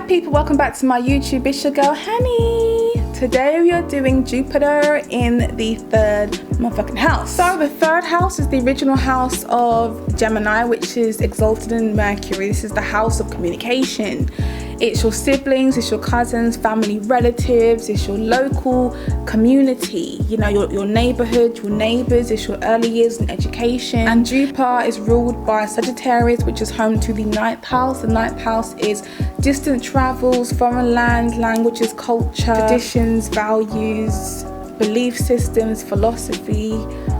people, welcome back to my YouTube. It's your girl Honey. Today we are doing Jupiter in the third motherfucking house. So the third house is the original house of Gemini, which is exalted in Mercury. This is the house of communication. It's your siblings, it's your cousins, family, relatives, it's your local community, you know, your neighborhood, your neighbors, it's your early years in education. And Jupiter is ruled by Sagittarius, which is home to the 9th house. The 9th house is distant travels, foreign lands, languages, culture, traditions, values, belief systems, philosophy,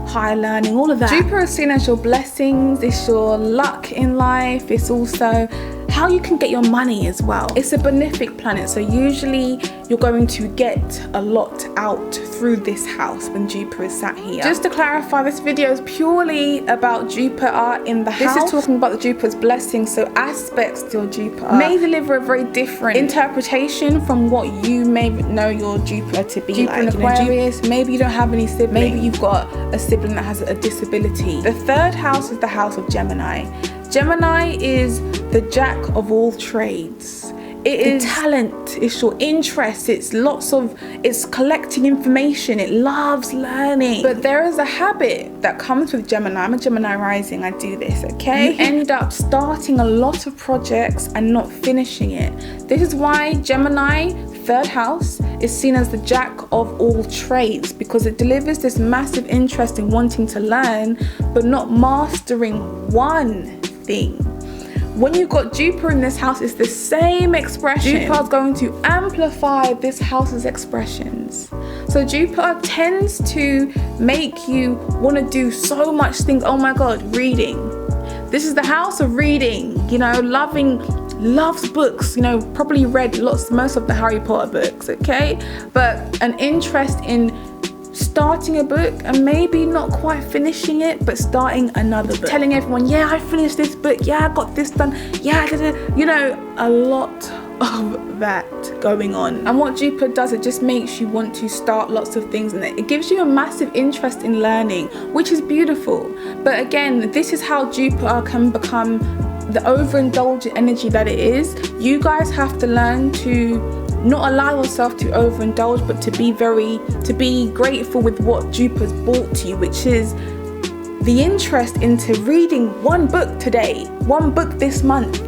higher learning, all of that. Jupiter is seen as your blessings, it's your luck in life, it's also how you can get your money as well. It's a benefic planet, so usually you're going to get a lot out through this house when Jupiter is sat here. Just to clarify, this video is purely about Jupiter in the house. This is talking about the Jupiter's blessings, so aspects to your Jupiter may deliver a very different interpretation from what you may know your Jupiter to be. Jupiter in Aquarius, maybe you don't have any siblings. Maybe you've got a sibling that has a disability. The third house is the house of Gemini. Gemini is the jack of all trades. It is talent, it's your interest, it's collecting information, it loves learning. But there is a habit that comes with Gemini. I'm a Gemini rising, I do this, okay? You end up starting a lot of projects and not finishing it. This is why Gemini, third house, is seen as the jack of all trades, because it delivers this massive interest in wanting to learn, but not mastering one thing. When you've got Jupiter in this house, it's the same expression. Jupiter is going to amplify this house's expressions. So Jupiter tends to make you want to do so much things. Oh my God, reading. This is the house of reading, you know, loves books, you know, probably read most of the Harry Potter books, okay? But an interest in starting a book and maybe not quite finishing it, but starting another book. Telling everyone, yeah, I finished this book, yeah, I got this done, yeah, I did it. You know, a lot of that going on. And what Jupiter does, it just makes you want to start lots of things, and it gives you a massive interest in learning, which is beautiful. But again, this is how Jupiter can become the overindulgent energy that it is. You guys have to learn to not allow yourself to overindulge, but to be grateful with what Jupiter's brought to you, which is the interest into reading one book today, one book this month.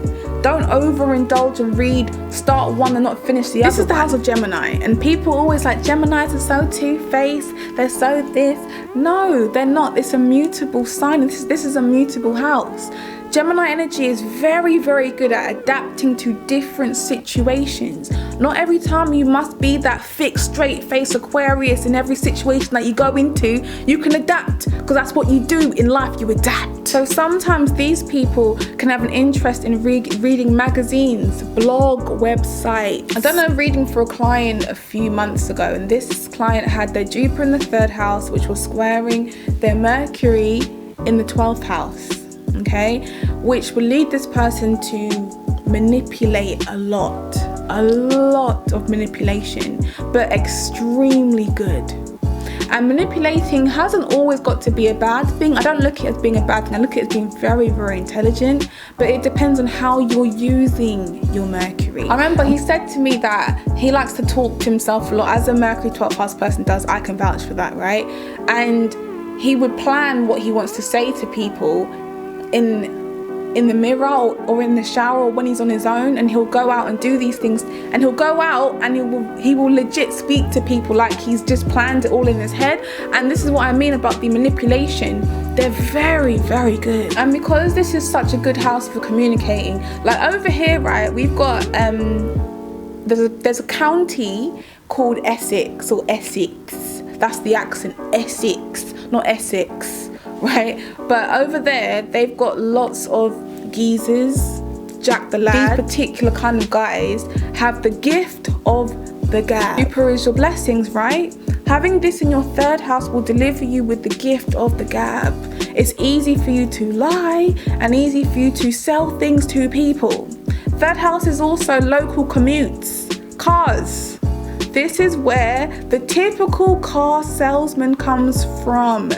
Don't overindulge and read, start one and not finish the other. This is the house of Gemini, and people always like, Geminis are so two-faced, they're so this. No, they're not. It's a mutable sign. This is a mutable house. Gemini energy is very, very good at adapting to different situations. Not every time you must be that fixed, straight-faced Aquarius in every situation that you go into. You can adapt, because that's what you do in life, you adapt. So sometimes these people can have an interest in reading magazines, blog, websites. I done a reading for a client a few months ago, and this client had their Jupiter in the third house, which was squaring their Mercury in the 12th house. Okay, which will lead this person to manipulate a lot of manipulation, but extremely good. And manipulating hasn't always got to be a bad thing. I don't look at it as being a bad thing. I look at it as being very, very intelligent, but it depends on how you're using your Mercury. I remember he said to me that he likes to talk to himself a lot. As a Mercury 12th house person does, I can vouch for that, right? And he would plan what he wants to say to people in the mirror or in the shower or when he's on his own, and he'll go out and do these things, and he'll go out and he will legit speak to people like he's just planned it all in his head. And this is what I mean about the manipulation. They're very, very good. And because this is such a good house for communicating, like over here, right, we've got there's a county called Essex or Essex. That's the accent, Essex, not Essex. Right, but over there they've got lots of geezers, Jack the Lad. These particular kind of guys have the gift of the gab. Jupiter is your blessings, right? Having this in your third house will deliver you with the gift of the gab. It's easy for you to lie and easy for you to sell things to people. Third house is also local commutes, cars. This is where the typical car salesman comes from.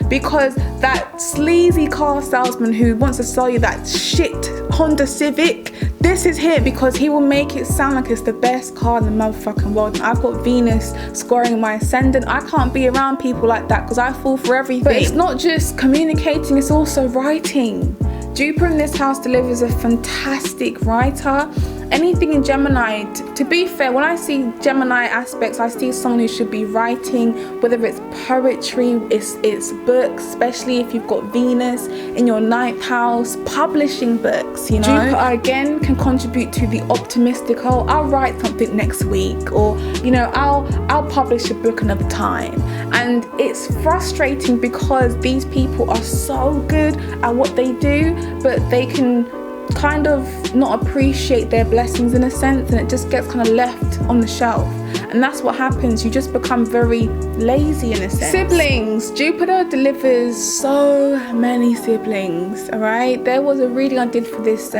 Because that sleazy car salesman who wants to sell you that shit Honda Civic this is him, because he will make it sound like it's the best card in the motherfucking world. And I've got Venus scoring my ascendant. I can't be around people like that because I fall for everything. But it's not just communicating, it's also writing. Jupiter in this house delivers a fantastic writer. Anything in Gemini, to be fair, when I see Gemini aspects, I see someone who should be writing, whether it's poetry, it's books, especially if you've got Venus in your 9th house, publishing books, you know. Jupiter again can contribute to the optimistic, oh, I'll write something next week, or, you know, I'll publish a book another time. And it's frustrating because these people are so good at what they do, but they can kind of not appreciate their blessings in a sense, and it just gets kind of left on the shelf. And that's what happens. You just become very lazy in a sense. Siblings. Jupiter delivers so many siblings, all right? There was a reading I did for this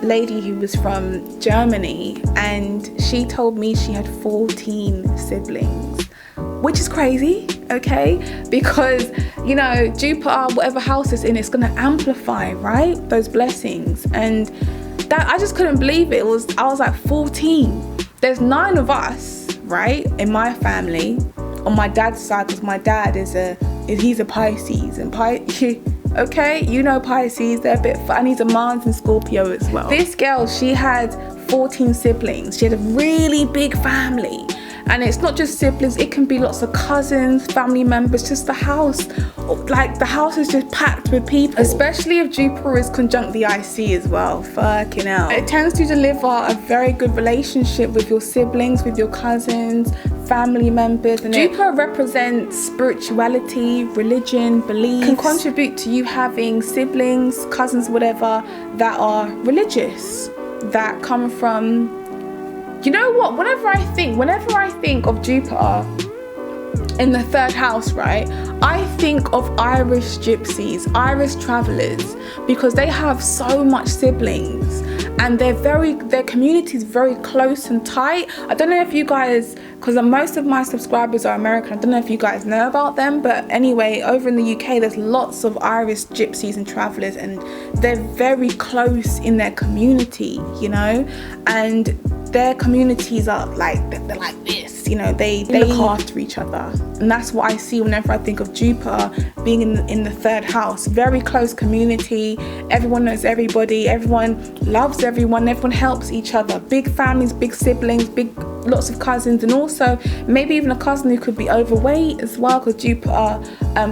lady who was from Germany, and she told me she had 14 siblings, which is crazy, okay? Because, you know, Jupiter, whatever house it's in, it's gonna amplify, right? Those blessings. And that, I just couldn't believe it. I was like 14. There's 9 of us, right? In my family, on my dad's side, because my dad he's a Pisces, and okay, you know Pisces, they're a bit fun. He's a Mars and Scorpio as well. This girl, she had 14 siblings. She had a really big family. And it's not just siblings, it can be lots of cousins, family members, just the house. Like, the house is just packed with people. Especially if Jupiter is conjunct the IC as well. Fucking hell. It tends to deliver a very good relationship with your siblings, with your cousins, family members. And Jupiter represents spirituality, religion, beliefs. Can contribute to you having siblings, cousins, whatever, that are religious, that come from... You know what, whenever I think of Jupiter in the 3rd house, right, I think of Irish gypsies, Irish travelers, because they have so much siblings, and their community is very close and tight. I don't know if you guys, because most of my subscribers are American, I don't know if you guys know about them, but anyway, over in the UK, there's lots of Irish gypsies and travelers, and they're very close in their community, you know, and their communities are like, they're like this, you know, they look after each other. And that's what I see whenever I think of Jupiter being in the 3rd house. Very close community, everyone knows everybody, everyone loves everyone helps each other. Big families, big siblings, lots of cousins, and also maybe even a cousin who could be overweight as well, because Jupiter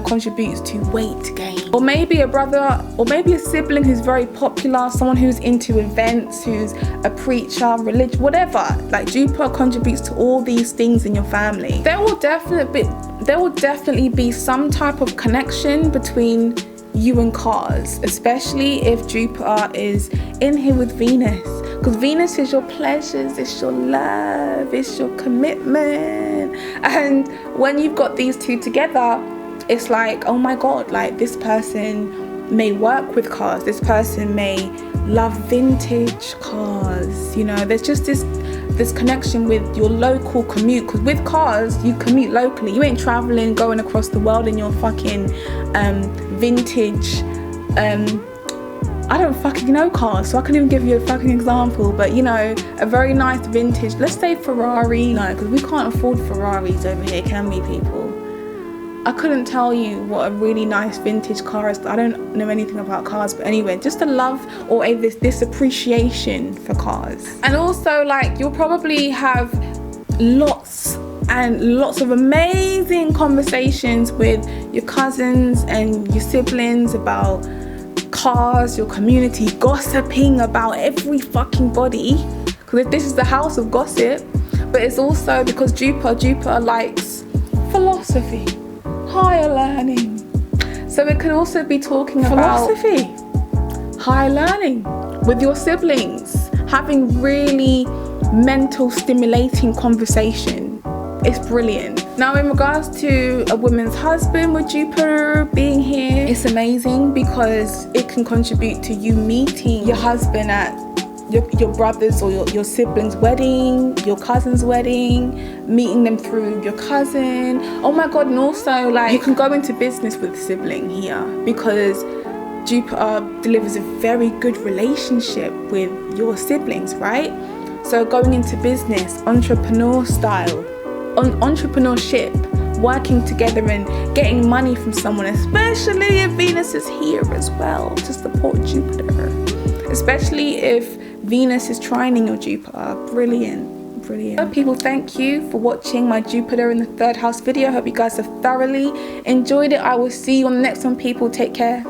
contributes to weight gain. Or maybe a brother, or maybe a sibling who's very popular, someone who's into events, who's a preacher, religion, whatever. Like, Jupiter contributes to all these things in your family. There will definitely be some type of connection between you and cars, especially if Jupiter is in here with Venus, because Venus is your pleasures, it's your love, it's your commitment. And when you've got these two together, it's like, oh my god, like, this person may work with cars, this person may love vintage cars, you know. There's just this connection with your local commute, because with cars you commute locally, you ain't traveling, going across the world in your fucking vintage I don't fucking know cars, so I can't even give you a fucking example, but you know, a very nice vintage, let's say Ferrari. No, because we can't afford Ferraris over here, can we, people? I couldn't tell you what a really nice vintage car is. I don't know anything about cars, but anyway, just a love or this appreciation for cars. And also, like, you'll probably have lots and lots of amazing conversations with your cousins and your siblings about cars, your community, gossiping about every fucking body, because this is the house of gossip. But it's also because Jupiter likes philosophy, higher learning. So it can also be talking about philosophy, higher learning with your siblings, having really mental stimulating conversation. It's brilliant. Now, in regards to a woman's husband with Jupiter being here, it's amazing because it can contribute to you meeting your husband at your brother's or your sibling's wedding, your cousin's wedding, meeting them through your cousin. Oh my god. And also, like, you can go into business with a sibling here, because Jupiter delivers a very good relationship with your siblings, right? So going into business, entrepreneur style, entrepreneurship, working together and getting money from someone, especially if Venus is here as well to support Jupiter, especially if Venus is trining your Jupiter. Brilliant, brilliant. So people, thank you for watching my Jupiter in the third house video. I hope you guys have thoroughly enjoyed it. I will see you on the next one, people. Take care.